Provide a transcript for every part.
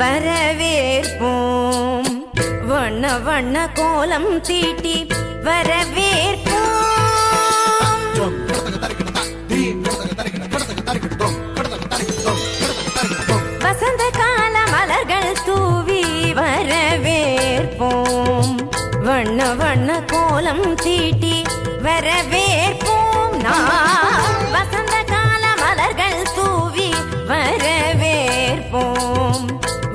வரவேற்போம். வண்ண வண்ண கோலம் தீட்டி வரவேற்போம். வசந்த கால மலர்கள் தூவி வரவேற்போம். வண்ண வண்ண கோலம் தீட்டி வரவேற்போம். வசந்த கால மலர்கள் தூவி வரவேற்போம்.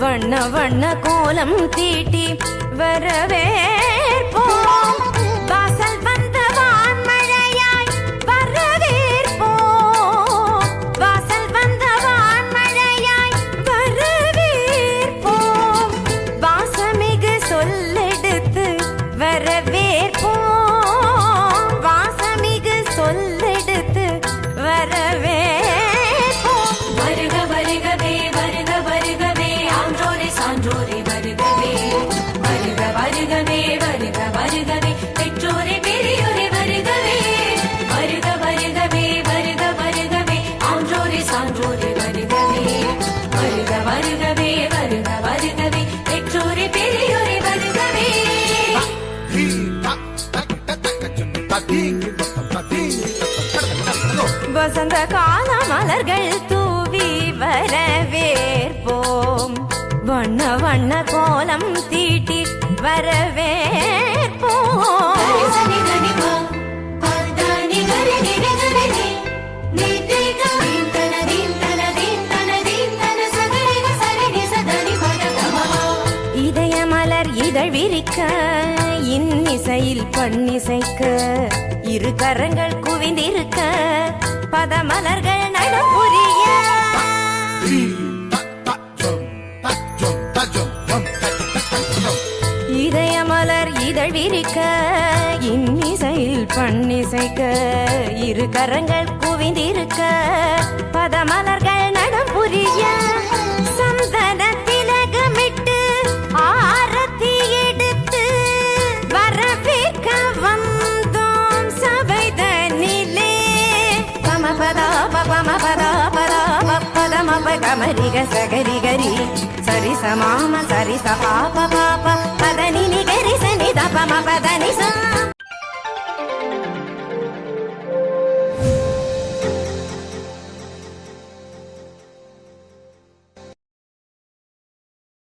வண்ண வண்ண கோலம் தீட்டி வரவேற்போம். வாசல் வந்த வான்மழையாய் வரவேற்போம். வாசல் வந்த வான்மழையாய் வரவேற்போம். வாசமிகு சொல்லெடுத்து வரவேற்போம். வாசமிகு சொல்லெடுத்து வரவேற்போம். வருக வருகவே வருக வருகவே ஆன்றோரே சான்றோரே வருகவே. வருக வருகவே வருக வருகவே பெற்றோரே பெரியோரே வருகவே. வருக வருகவே வருக வருகவே ஆன்றோரே சான்றோரே வருகவே. வருக வருகவே வருக வருகவே பெற்றோரே பெரியோரே வருகவே. வசந்த கால மலர்கள் தூவி வரவேற்போம். வண்ண வண்ண கோலம் தீட்டி வரவேற்போம். இதய மலர் இதழ் விரிக்க இன்னிசையில் பண்ணிசைக்க இரு கரங்கள் குவிந்திருக்க பதமலர்கள் நடப்புரிய இதய மலர் இதழ் விரிக்க இன்னிசையில் பண்ணிசைக்க இரு கரங்கள் குவிந்திருக்க பதமலர்கள் நடப்புரிய சந்தன திலகமிட்டு ஆரத்தி எடுத்து வரவேற்க வந்தோம் சபைதனிலே. பமபதா பமபதா பதா பதமப கமரிக சகரிகரி சரி சமாம சரி சபாப பாப பதனி நிகரி சனி தபம பதனி சா